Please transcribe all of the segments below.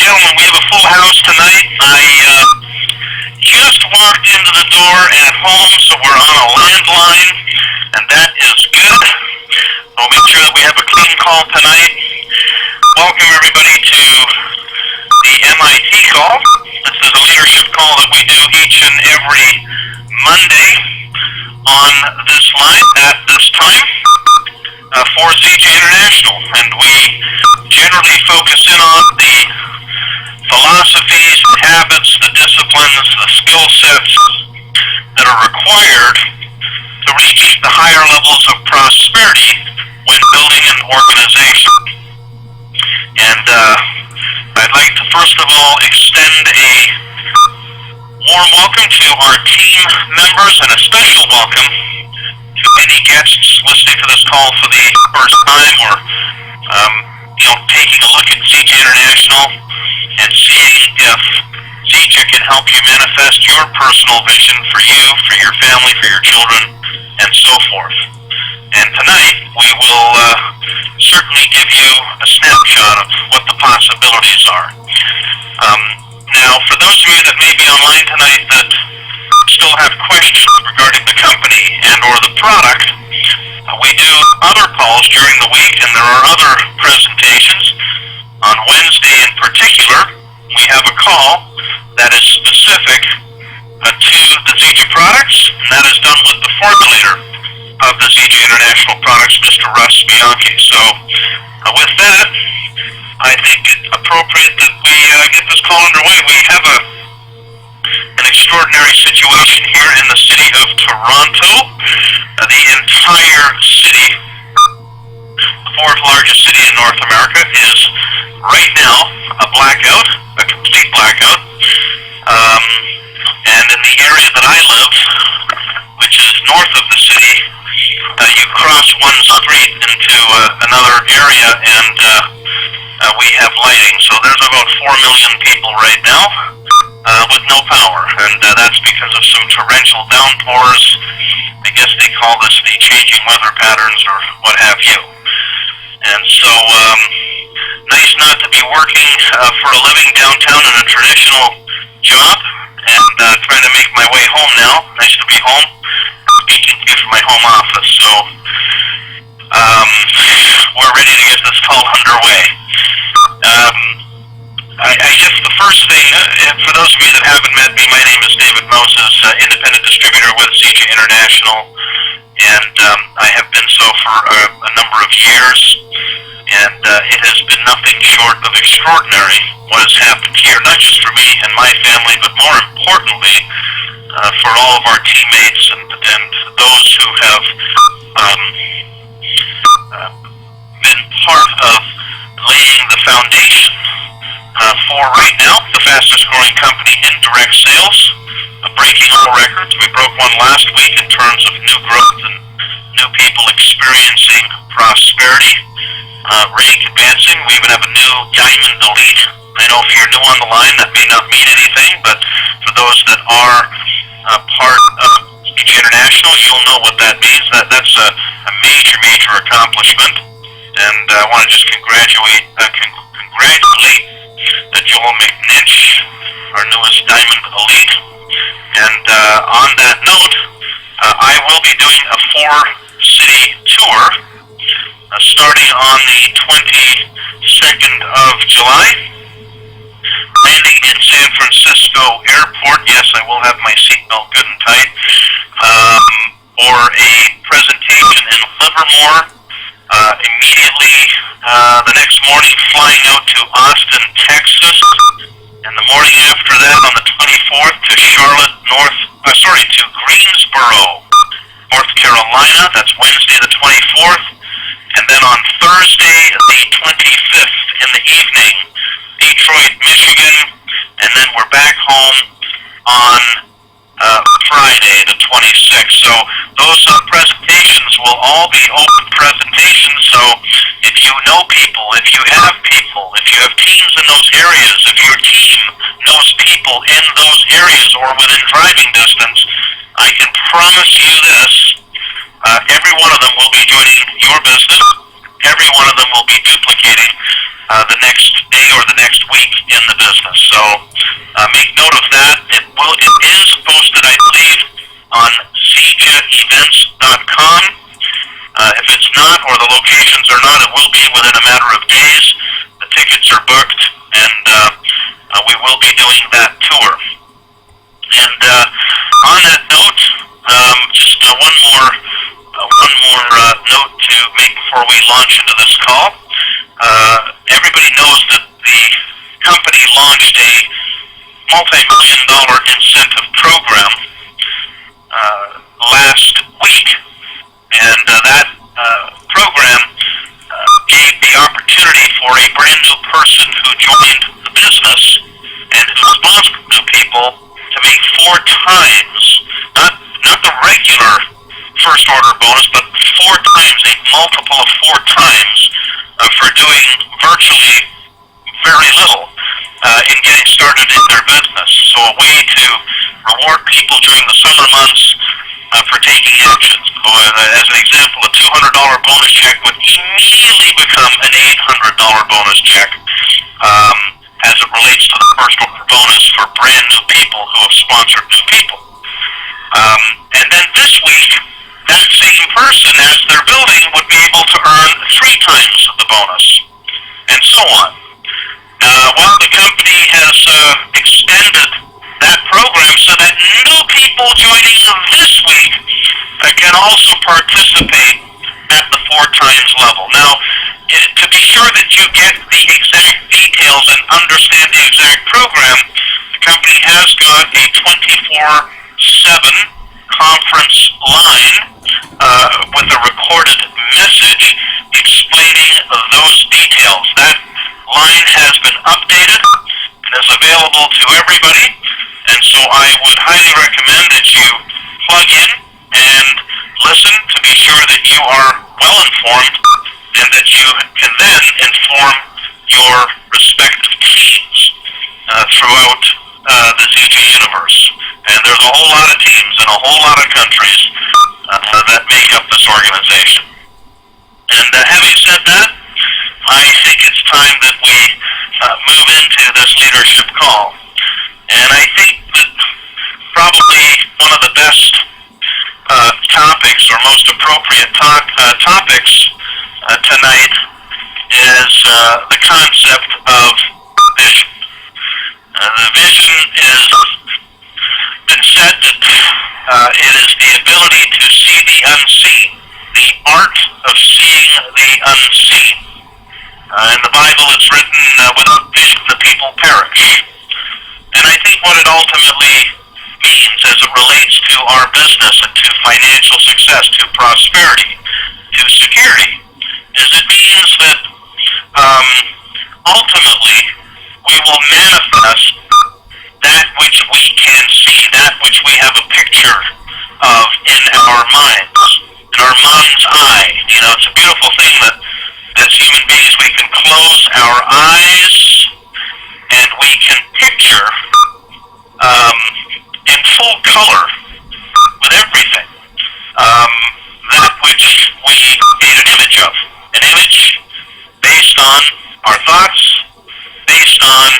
gentlemen, we have a full house tonight. I just walked into the door at home, so we're on a landline, and that is good. We'll make sure that we have a clean call tonight. Welcome everybody to the MIT call. This is a leadership call that we do each and every Monday on this line at this time for CJ International, and we generally focus in on the philosophies, the habits, the disciplines, the skill sets that are required to reach the higher levels of prosperity when building an organization. And I'd like to first of all extend a warm welcome to our team members and a special welcome to any guests listening to this call for the first time, or taking a look at CJ International and seeing if CJ can help you manifest your personal vision for you, for your family, for your children, and so forth. And tonight we will certainly give you a snapshot of what the possibilities are. Now, for those of you that may be online tonight that still have questions regarding the company and or the product, we do other calls during the week, and there are other presentations. On Wednesday in particular, we have a call that is specific to the CJ products, and that is done with the formulator of the CJ International products, Mr. Russ Bianchi. So with that, I think it's appropriate that we get this call underway. We have an extraordinary situation here in the city of Toronto. The entire city, the fourth largest city in North America, is right now a blackout, a complete blackout. And in the area that I live, which is north of the city, you cross one street into another area, and we have lighting. So there's about 4 million people right now with no power, and that's because of some torrential downpours. I guess they call this the changing weather patterns or what have you. And so, nice not to be working for a living downtown in a traditional job, and trying to make my way home now. Nice to be home, speaking to you from my home office. So, we're ready to get this call underway. I guess the first thing, for those of you that haven't met me, my name is David Moses, independent distributor with CJ International, and I have been so for a number of years, and it has been nothing short of extraordinary what has happened here, not just for me and my family, but more importantly, for all of our teammates and those who have been part of laying the foundation for right now the fastest growing company in direct sales, breaking all records. We broke one last week in terms of new growth and new people experiencing prosperity, rank advancing. We even have a new Diamond Elite. I know if you're new on the line, that may not mean anything, but for those that are part of International, you'll know what that means. That's a major accomplishment, and I want to just congratulate Joel McNinch, our newest Diamond Elite. And on that note, I will be doing a 4-city tour starting on the 22nd of July, landing in San Francisco Airport. Yes, I will have my seatbelt good and tight, for a presentation in Livermore. Immediately the next morning, flying out to Austin, Texas, and the morning after that, on the 24th, to to Greensboro, North Carolina. That's Wednesday the 24th, and then on Thursday the 25th in the evening, Detroit, Michigan, and then we're back home on Friday the 26th. So those presentations will all be open presentations. So if you know people, if you have teams in those areas, if your team knows people in those areas or within driving distance, I can promise you this, every one of them will be joining your business, every one of them will be duplicating the next day or the next week in the business. So make note of that. It is posted, I believe, on mitjuly8.com. If it's not, or the locations are not, it will be within a matter of days. The tickets are booked, and we will be doing that tour. And on that note, just one more note to make before we launch into this call. Everybody knows that the company launched a multi-million-dollar incentive program last week, and that program gave the opportunity for a brand new person who joined the business and who sponsored new people to make 4 times, not the regular first order bonus, but 4 times, a multiple of 4 times for doing virtually very little in getting started in their business. So a way to reward people during the summer months for taking action. So as an example, a $200 bonus check would immediately become an $800 bonus check as it relates to the first order bonus for brand new people who have sponsored new people. And then this week, that same person, as they're building, would be able to earn 3 times the bonus, and so on. While the company has extended that program so that new people joining this week can also participate at the 4 times level. Now, to be sure that you get the exact details and understand the exact program, the company has got a 24/7 conference line with a recorded message explaining those details. That line has been updated and is available to everybody, and so I would highly recommend that you plug in and listen to be sure that you are well informed and that you can then inform your respective teams throughout the ZG universe. And there's a whole lot of teams in a whole lot of countries that make up this organization. And having said that, I think it's time that we move into this leadership call. And I think that probably one of the best topics, or most appropriate topics tonight, is the concept of vision. The vision is been said that it is the ability to see the unseen, the art of seeing the unseen. In the Bible it's written, without vision the people perish. And I think what it ultimately means as it relates to our business and to financial success, to prosperity, to security, is it means that ultimately we will manifest that which we can see, that which we have a picture of in our minds, in our mind's eye. You know, it's a beautiful thing that as human beings we can close our eyes and we can picture in full color with everything that which we made an image of. An image based on our thoughts, based on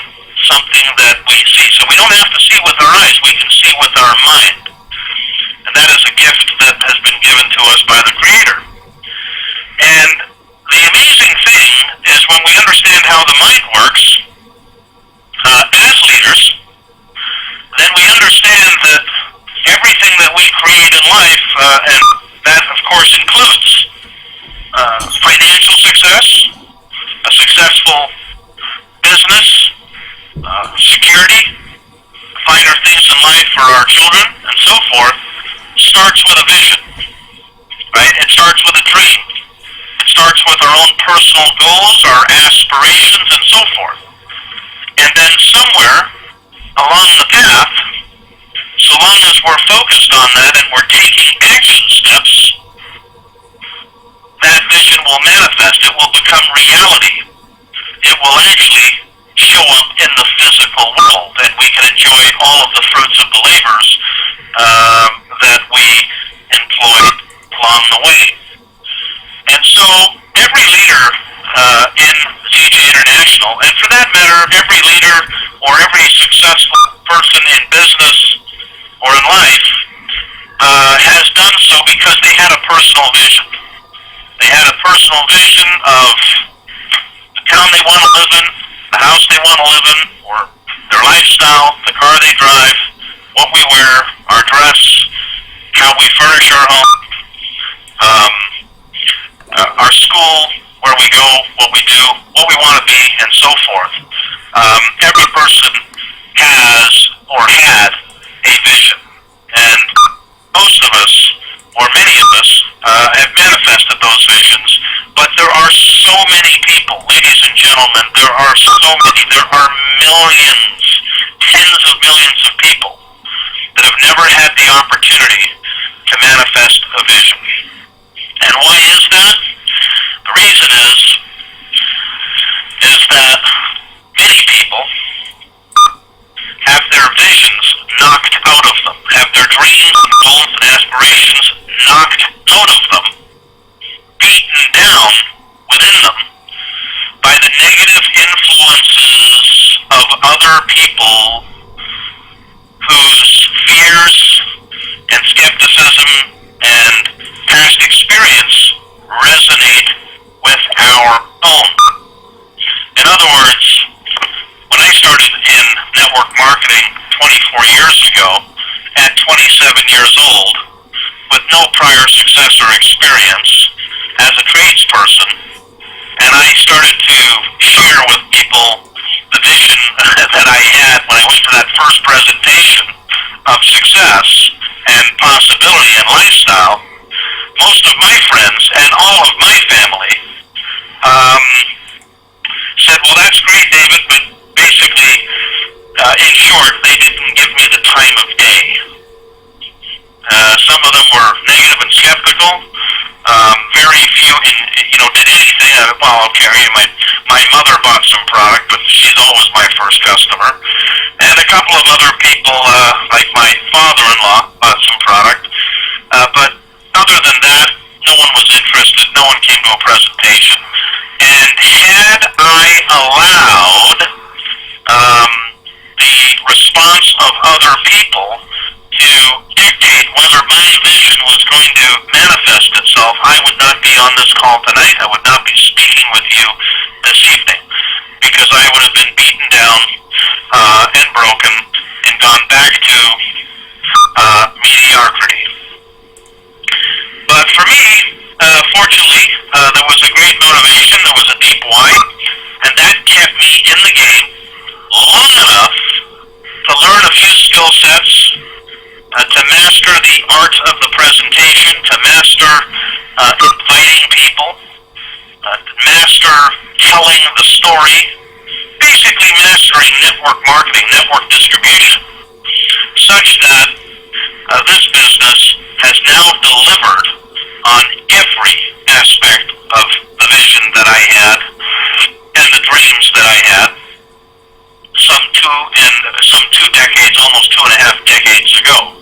something that we see. So we don't have to see with our eyes, we can see with our mind. And that is a gift that has been given to us by the Creator. And the amazing thing is when we understand how the mind works, as leaders, then we understand that everything that we create in life, and that of course includes financial success, a successful business, security, finer things in life for our children, and so forth, starts with a vision, right? It starts with a dream. It starts with our own personal goals, our aspirations, and so forth. And then somewhere along the path, so long as we're focused on that and we're taking action steps, that vision will manifest. It will become reality. It will actually show up in the physical world, and we can enjoy all of the fruits of the labors that we employed along the way. And so every leader every leader or every successful person in business or in life has done so because they had a personal vision. They had a personal vision of the town they want to live in, the house they want to live in, or their lifestyle, the car they drive, what we wear, our dress, how we furnish our home, our school, where we go, what we do, what we want to be, and so forth. Every person has or had a vision, and most of us, or many of us, have manifested those visions. But there are so many people, ladies and gentlemen, there are millions, tens of millions of people that have never had the opportunity to manifest a vision. And why is that? The reason is that many people have their visions knocked out of them, have their dreams and goals and aspirations knocked out of them, beaten down within them by the negative influences of other people whose fears and skepticism and past experience resonate with our own. In other words, when I started in network marketing 24 years ago, at 27 years old, with no prior success or experience as a tradesperson, and I started to share with people the vision that I had when I went to that first presentation of success and possibility and lifestyle, most of my friends and all of my family said, well, that's great, David, but basically, in short, they didn't give me the time of day. Some of them were negative and skeptical. Very few, did anything. Well, okay, my mother bought some product, but she's always my first customer. And a couple of other people, like my father-in-law, bought some product. But other than that, no one was interested. No one came to a presentation. And had I allowed the response of other people to dictate whether my vision was going to manifest itself, I would not be on this call tonight. I would not be speaking with you this evening, because I would have been beaten down and broken and gone back to mediocrity. But for me, fortunately, there was a great motivation, there was a deep why, and that kept me in the game long enough to learn a few skill sets, to master the art of the presentation, to master inviting people, master telling the story, basically mastering network marketing, network distribution, such that this business has now delivered on every aspect of the vision that I had and the dreams that I had some 2 decades, almost 2.5 decades ago.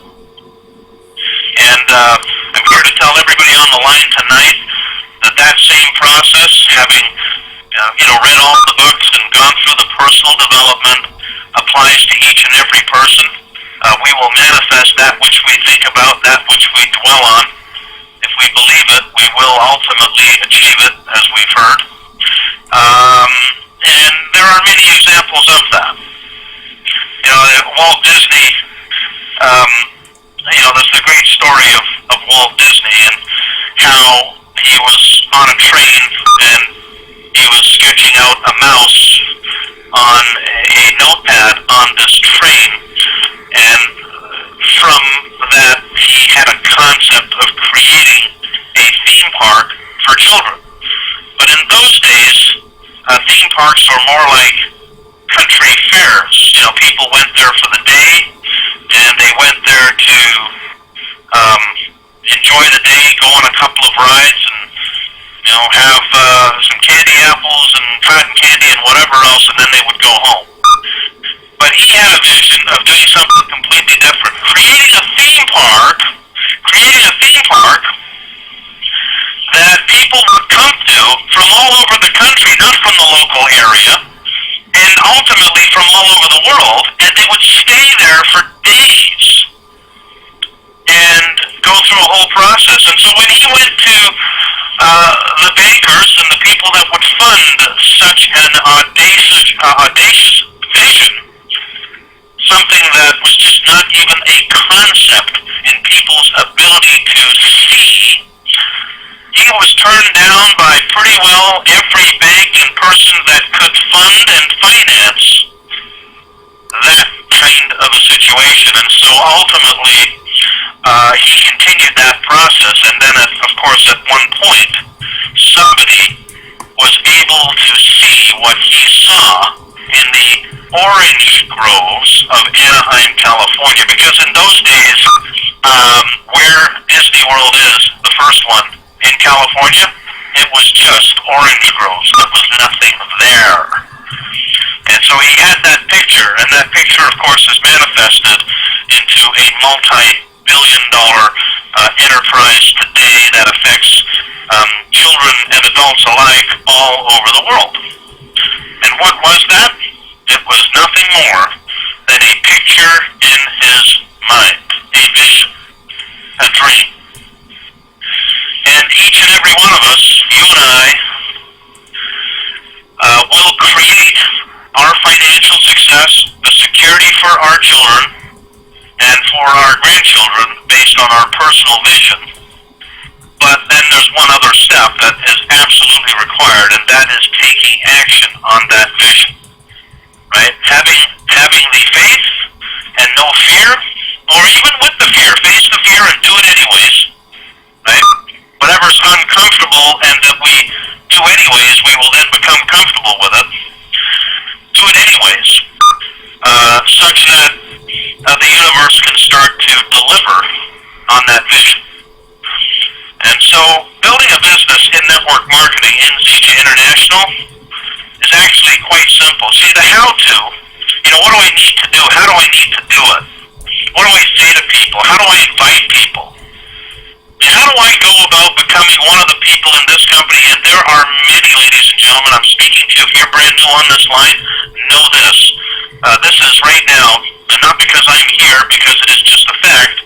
And I'm here to tell everybody on the line tonight that same process, having read all the books and gone through the personal development, applies to each and every person. We will manifest that which we think about, that which we dwell on. If we believe it, we will ultimately achieve it, as we've heard. And there are many examples of that. Walt Disney, there's the great story of Walt Disney and how he was on a train and he was sketching out a mouse on a notepad on this train, and from that he had a concept of creating a theme park for children. But in those days, theme parks were more like country fairs. People went there for the day, and they went there to enjoy the day, go on a couple of rides, and have some candy apples and cotton candy and whatever else, and then they would go home. But he had a vision of doing something completely different, creating a theme park that people would come to from all over the country, not from the local area, and ultimately world, and they would stay there for days and go through a whole process. And so when he went to the bankers and the people that would fund such an audacious vision, something that was just not even a concept in people's ability to see, he was turned down by pretty well every bank and person that could fund and finance that kind of a situation. And so ultimately, he continued that process, and then of course at one point, somebody was able to see what he saw in the orange groves of Anaheim, California, because in those days, where Disney World is, the first one in California, it was just orange groves. There was nothing there. And so he had that picture, and that picture, of course, is manifested into a multi-billion-dollar enterprise today that affects children and adults alike all over the world. And what was that? It was nothing more than a picture in his mind, a vision, a dream. And each and every one of us, you and I, will create our financial success, the security for our children, and for our grandchildren based on our personal vision. But then there's one other step that is absolutely required, and that is taking action on that vision. Right? Having the faith and no fear, or even with the fear, face the fear and do it anyways. Right? Whatever's uncomfortable and that we do anyways, we will then become comfortable with it. Do it anyways, such that the universe can start to deliver on that vision. And so, building a business in network marketing in ZJ International is actually quite simple. See, the how-to, what do I need to do? How do I need to do it? What do I say to people? How do I invite people? How do I go about becoming one of the people in this company? And there are many, ladies and gentlemen, I'm speaking to you. If you're brand new on this line, know this. This is right now, and not because I'm here, because it is just a fact.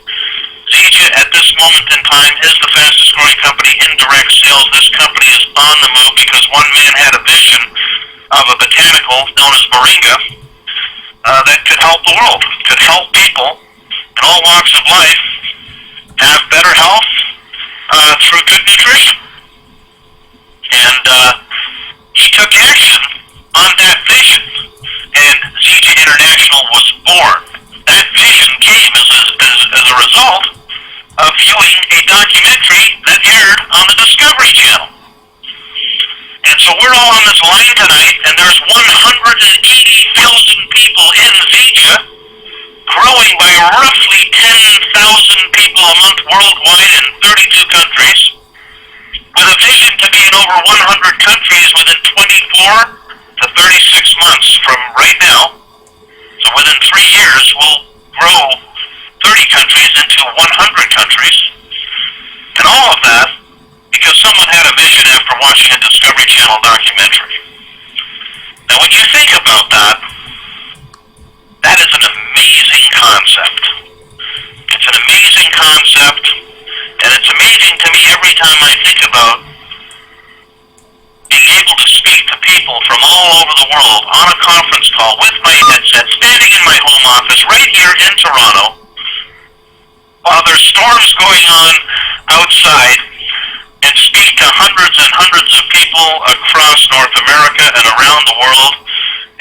ZJ at this moment in time is the fastest growing company in direct sales. This company is on the move because one man had a vision of a botanical known as moringa that could help the world, could help people in all walks of life have better health through good nutrition. And he took action on that vision, and ZJ International was born. That vision came as a result of viewing a documentary that aired on the Discovery Channel. And so we're all on this line tonight, and there's 180,000 people in ZJ, growing by roughly 10,000 people a month worldwide in 32 countries, with a vision to be in over 100 countries within 24 to 36 months from right now. So within 3 years, we'll grow 30 countries into 100 countries. And all of that because someone had a vision after watching a Discovery Channel documentary. Now when you think about that, that is an amazing concept. It's an amazing concept, and it's amazing to me every time I think about being able to speak to people from all over the world on a conference call with my headset, standing in my home office right here in Toronto, while there's storms going on outside, and speak to hundreds and hundreds of people across North America and around the world,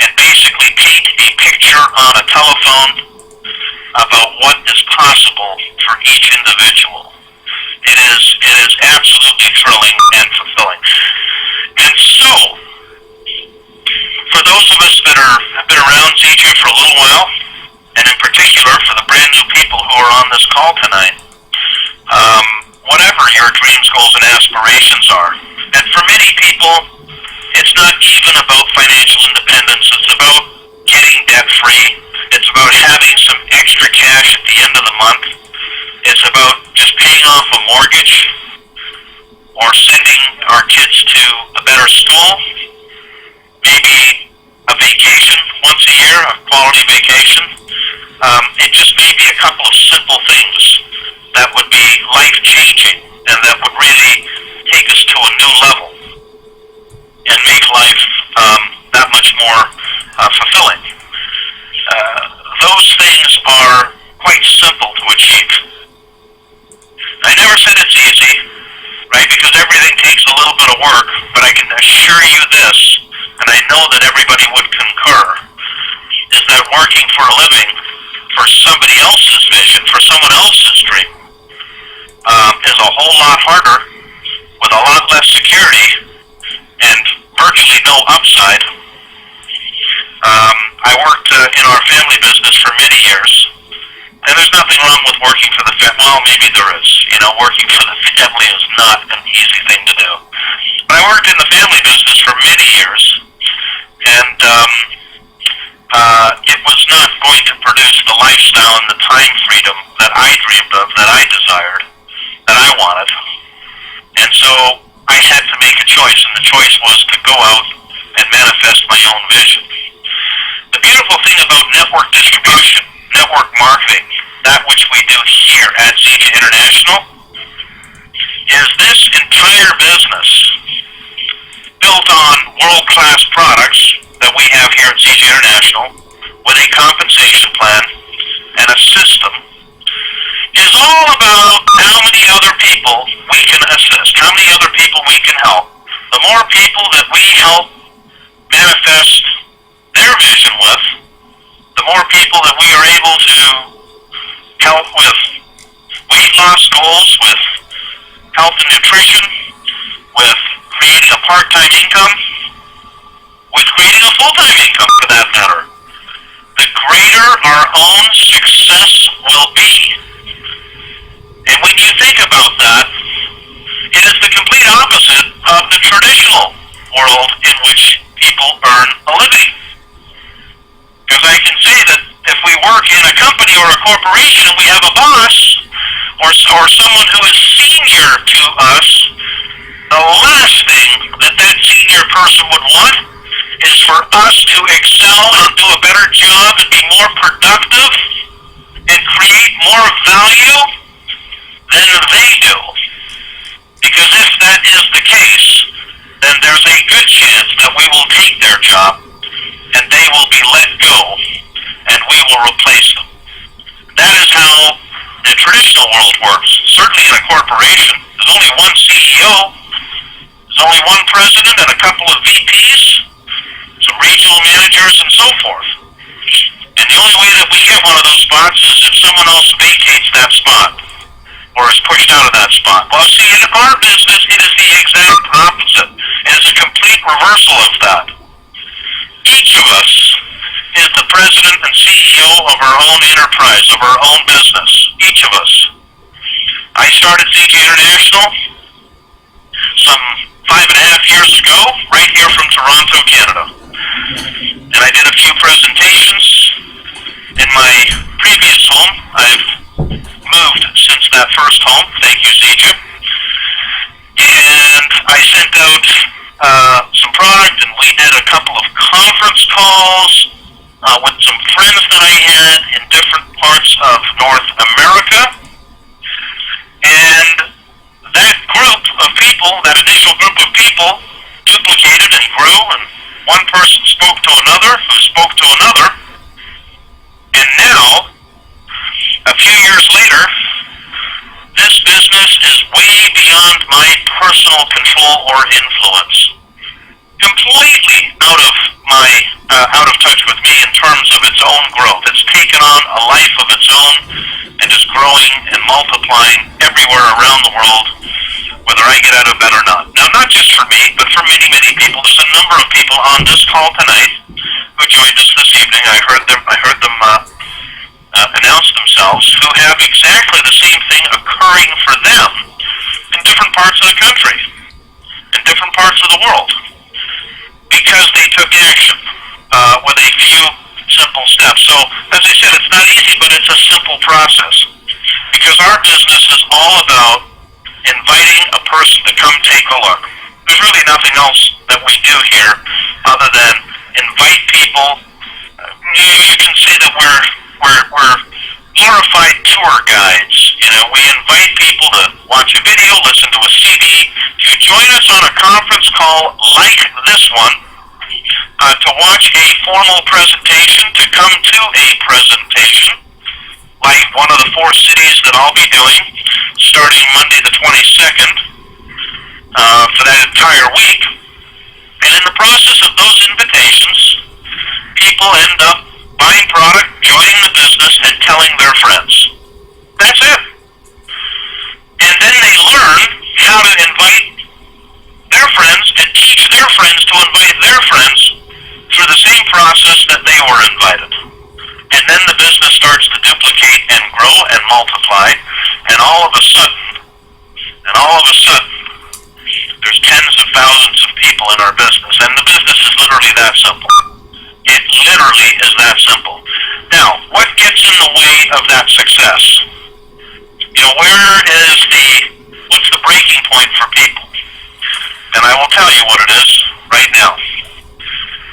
and basically paint a picture on a telephone about what is possible for each individual. It is absolutely thrilling and fulfilling. And so, for those of us that have been around ZJ for a little while, and in particular for the brand new people who are on this call tonight, whatever your dreams, goals, and aspirations are, and for many people, it's not even about financial independence. It's about getting debt-free. It's about having some extra cash at the end of the month. It's about just paying off a mortgage or sending our kids to a better school, maybe a vacation once a here, a quality vacation. It just may be a couple of simple things that would be life-changing and that would really take us to a new level and make life that much more fulfilling. Those things are quite simple to achieve. I never said it's easy, right, because everything takes a little bit of work, but I can assure you this, and I know that everybody would concur, is that working for a living for somebody else's vision, for someone else's dream, is a whole lot harder, with a lot less security, and virtually no upside. I worked in our family business for many years, and there's nothing wrong with working for the family. Well, maybe there is. Working for the family is not an easy thing to do. But I worked in the family business for many years, and it was not going to produce the lifestyle and the time freedom that I dreamed of, that I desired, that I wanted. And so I had to make a choice, and the choice was to go out and manifest my own vision. The beautiful thing about network distribution, network marketing, that which we do here at CJ International, is this entire business built on world-class products that we have here at CJ International with a compensation plan and a system is all about how many other people we can assist, how many other people we can help. The more people that we help manifest their vision with, the more people that we are able to help with weight loss goals, with health and nutrition, with creating a part-time income, with creating a full-time income for that matter, the greater our own success will be. And when you think about that, it is the complete opposite of the traditional world in which people earn a living. Because I can say that if we work in a company or a corporation and we have a boss or someone who is senior to us, the last thing that senior person would want is for us to excel and do a better job and be more productive and create more value than they do. Because if that is the case, then there's a good chance that we will take their job and they will be let go and we will replace them. That is how the traditional world works. Certainly in a corporation, there's only one CEO, there's only one president and a couple of VPs, some regional managers and so forth. And the only way that we get one of those spots is if someone else vacates that spot or is pushed out of that spot. Well, see, in our business, it is the exact opposite. It is a complete reversal of that. Each of us is the president and CEO of our own enterprise, of our own business. Each of us. I started CJ International some 5.5 years ago, right here from Toronto, Canada. And I did a few presentations in my previous home. I've moved since that first home. Thank you, CJ. And I sent out some product, and we did a couple of conference calls with some friends that I had in different parts of North America. And that group of people, that initial group of people, duplicated and grew, and one person spoke to another, who spoke to another. And now, a few years later, this business is way beyond my personal control or influence. Completely out of touch with me in terms of its own growth. It's taken on a life of its own and is growing and multiplying everywhere around the world, whether I get out of bed or not. Now, not just for me, but for many, many people. There's a number of people on this call tonight who joined us this evening. I heard them announce themselves, who have exactly the same thing occurring for them in different parts of the country, in different parts of the world, because they took action with a few simple steps. So, as I said, it's not easy, but it's a simple process, because our business is all about inviting a person to come take a look. There's really nothing else that we do here other than invite people, you can say that we're glorified tour guides. You know, we invite people to watch a video, listen to a CD, to join us on a conference call like this one, to watch a formal presentation, to come to a presentation, like one of the 4 cities that I'll be doing, starting Monday the 22nd, for that entire week. And in the process of those invitations, people end up buying product, joining the business, and telling their friends. That's it. And then they learn how to invite their friends and teach their friends to invite their friends through the same process that they were invited. And then the business starts to duplicate and grow and multiply, and all of a sudden, there's tens of thousands of people in our business, and the business is literally that simple. It literally is that simple. Now, what gets in the way of that success? You know, what's the breaking point for people? And I will tell you what it is right now.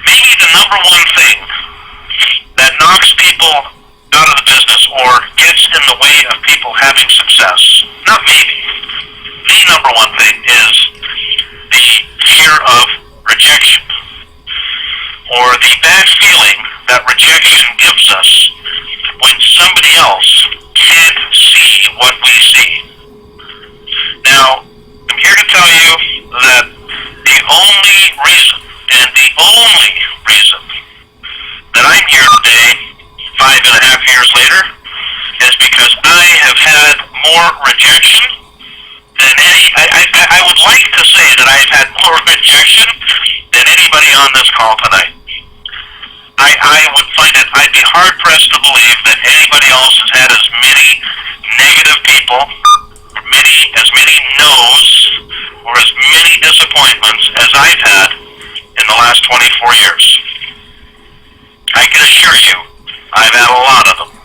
Maybe the number one thing that knocks people out of the business or gets in the way of people having success, not maybe, the number one thing is the fear of rejection, or the bad feeling that rejection gives us when somebody else can't see what we see. Now, I'm here to tell you that the only reason that I'm here today, 5.5 years later, is because I have had more rejection than I would like to say that I've had more rejection than anybody on this call tonight. I would find it, I'd be hard pressed to believe that anybody else has had as many negative people, as many no's, or as many disappointments as I've had in the last 24 years. I can assure you, I've had a lot of them.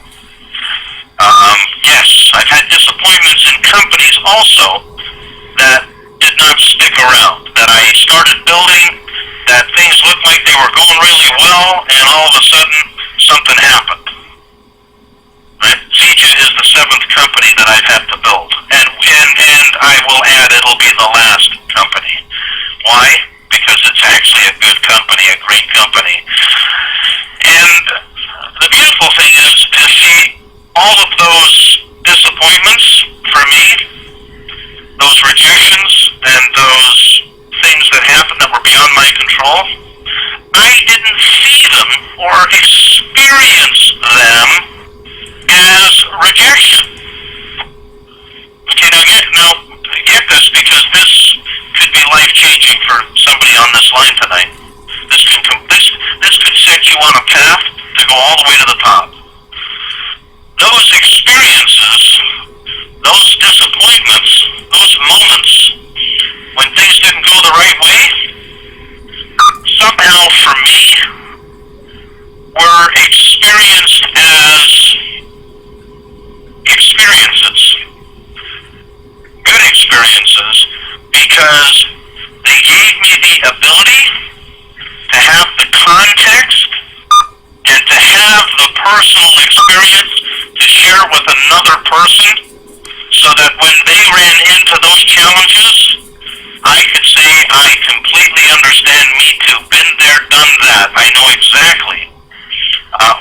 Yes, I've had disappointments in companies also that did not stick around, that I started building, that things looked like they were going really well, and all of a sudden, something happened. Right? Sija is the 7th company that I've had to build. And I will add, it'll be the last company. Why? Because it's actually a good company, a great company. And the beautiful thing is to see all of those disappointments for me, those rejections, and those things that happened that were beyond my control. I didn't see them or experience them as rejection. Okay, now get this, because this could be life-changing for somebody on this line tonight. This could set you on a path to go all the way to the top. Those experiences, those disappointments, those moments when things didn't go the right way, somehow for me, were experienced as experiences, good experiences, because they gave me the ability to have the context and to have the personal experience to share with another person, so that when they ran into those challenges, I could say, I completely understand, me too, been there, done that. I know exactly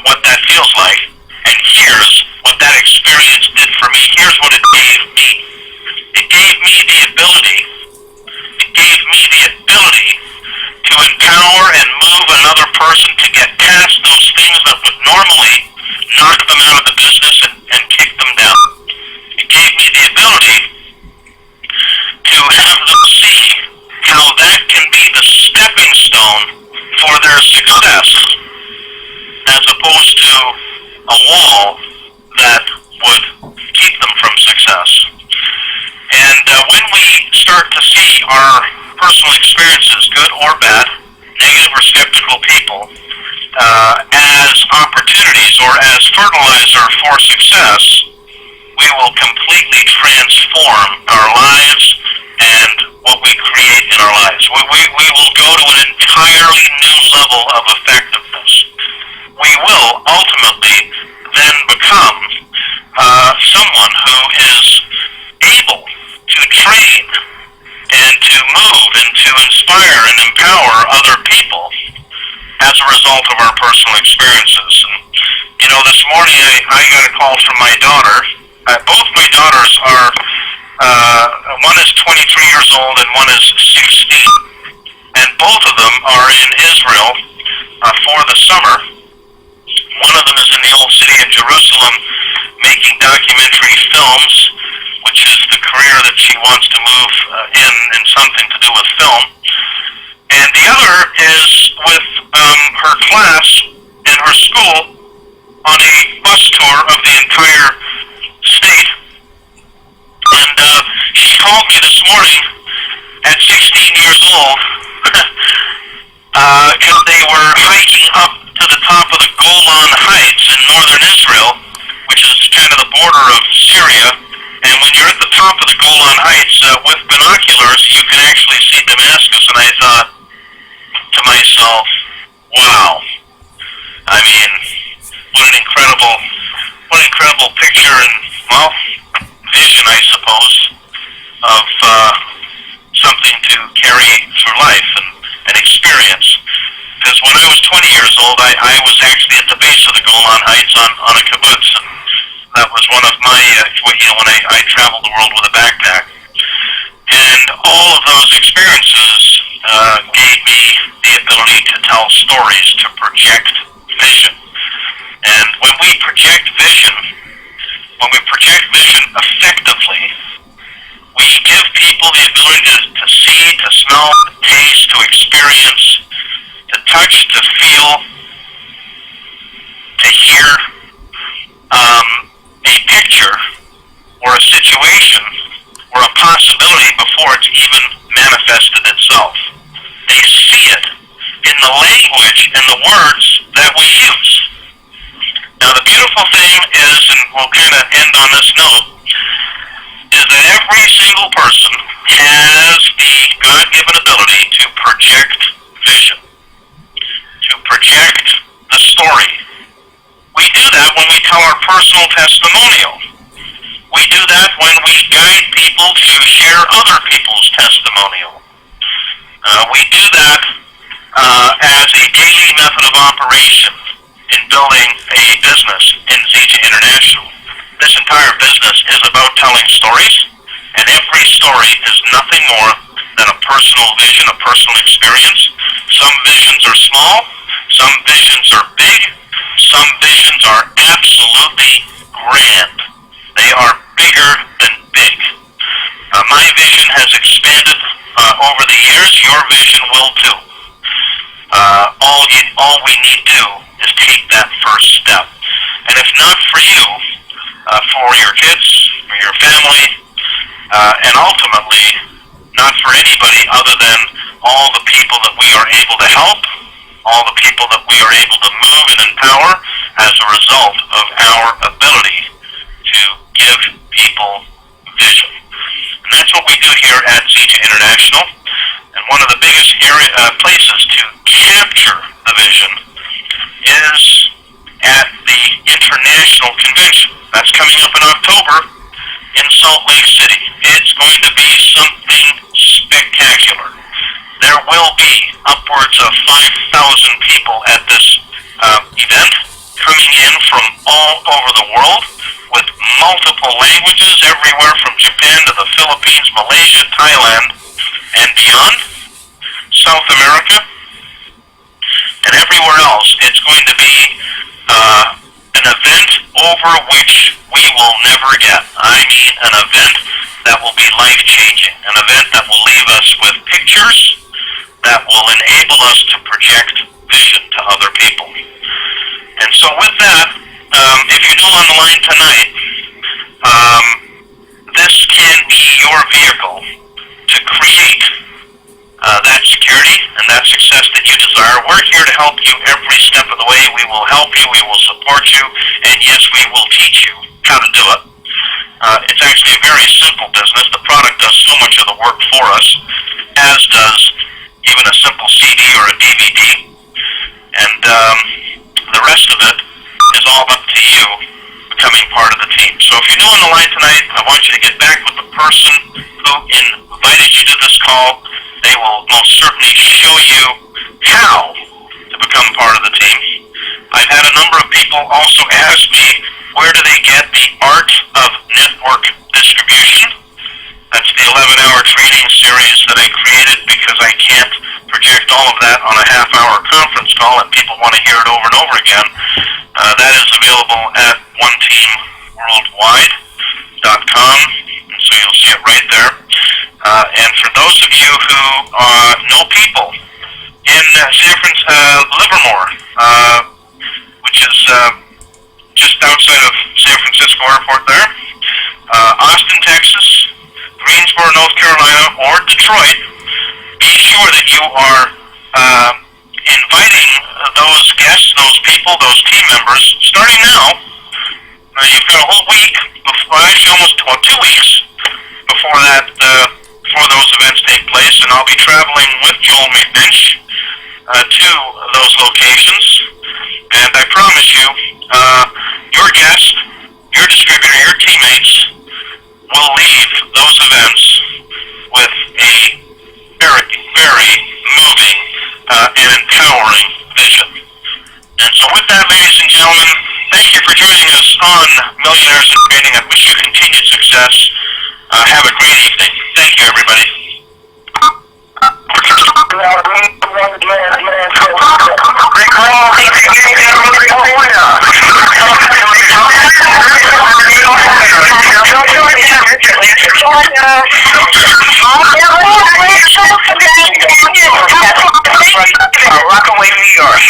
what that feels like, and here's what that experience did for me. Here's what it gave me. It gave me the ability to empower and move another person to get past those things that would normally knock them out of the business and kick them down. It gave me the ability to have them see how that can be the stepping stone for their success, as opposed to a wall that would keep them from success. And when we start to see our personal experiences, good or bad, negative or skeptical people, as opportunities or as fertilizer for success, we will completely transform our lives and what we create in our lives. We will go to an entirely new level of effectiveness. We will who is able to train and to move and to inspire and empower other people as a result of our personal experiences. And, this morning I got a call from my daughter. Both my daughters are, one is 23 years old and one is 16. And both of them are in Israel for the summer. One of them is in the old city of Jerusalem making documentary films, which is the career that she wants to move in something to do with film. And the other is with her class and her school on a bus tour of the entire state. And she called me this morning at 16 years old. They were hiking up to the top of the Golan Heights in northern Israel, which is kind of the border of Syria. And when you're at the top of the Golan Heights with binoculars, you can actually see Damascus. And I thought to myself, wow. I mean, what an incredible picture and, well, vision, I suppose, of something to carry through life and experience. Because when I was 20 years old, I was actually at the base of the Golan Heights on a kibbutz, and that was one of my, when I traveled the world with a backpack. And all of those experiences gave me the ability to tell stories, to project vision. And when we project vision effectively, we give people the ability to see, to smell, to taste, to experience, to touch, to feel, to hear a picture or a situation or a possibility before it's even manifested itself. They see it in the language and the words that we use. Now the beautiful thing is, and we'll kind of end on this note, is that every single person has the God-given ability to project vision, to project the story. We do that when we tell our personal testimonial. We do that when we guide people to share other people's testimonial. We do that as a daily method of operation in building a business in Zija International. This entire business is about telling stories, and every story is nothing more than a personal vision, a personal experience. Some visions are small, some visions are big, some visions are absolutely grand. They are bigger than big. My vision has expanded over the years. Your vision will too. All we need to do is take that first step. And if not for you, for your kids, for your family, and ultimately not for anybody other than all the people that we are able to help, all the people that we are able to move and empower as a result of our ability to give people vision. And that's what we do here at Zija International. And one of the biggest places to capture the vision is at the International Convention. That's coming up in October in Salt Lake City. It's going to be something spectacular. There will be upwards of 5,000 people at this event coming in from all over the world with multiple languages, everywhere from Japan to the Philippines, Malaysia, Thailand, and beyond, South America, and everywhere else. It's going to be an event over which we will never get. I mean, an event that will be life-changing, an event that will leave us with pictures that will enable us to project vision to other people. And so with that, if you're still on the line tonight, this can be your vehicle to create that security and that success that you desire. We're here to help you every step of the way. We will help you, we will support you, and yes, we will teach you how to do it. It's actually a very simple business. The product does so much of the work for us, as does even a simple CD or a DVD. And the rest of it is all up to you becoming part of the team. So So if you're new on the line tonight, I want you to get back with the person who invited you to this call. They will most certainly show you how to become part of the team. I've had a number of people also ask me, where do they get the art of network distribution? That's the 11-hour training series that I created because I can't project all of that on a half-hour conference call and people want to hear it over and over again. That is available at oneteamworldwide.com, so you'll see it right there. And for those of you who know people in Livermore, which is just outside of San Francisco Airport there, Austin, Texas, Greensboro, North Carolina, or Detroit, be sure that you are inviting those guests, those people, those team members, starting now. You've got a whole week, actually almost 2 weeks before that, before those events take place, and I'll be traveling with Joel McNinch to those locations. And I promise you, your guest, your distributor, your teammates will leave those events with a very, very moving and empowering vision. And so with that, ladies and gentlemen, thank you for joining us on Millionaires in Training. I wish you continued success. Have a great evening. Thank you, everybody. Rockaway, New York.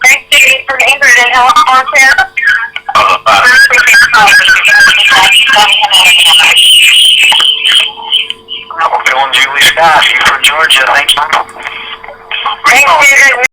Thank you from Ingrid and California. Bill and Julie Scott, you from Georgia. Thank you. Thank you.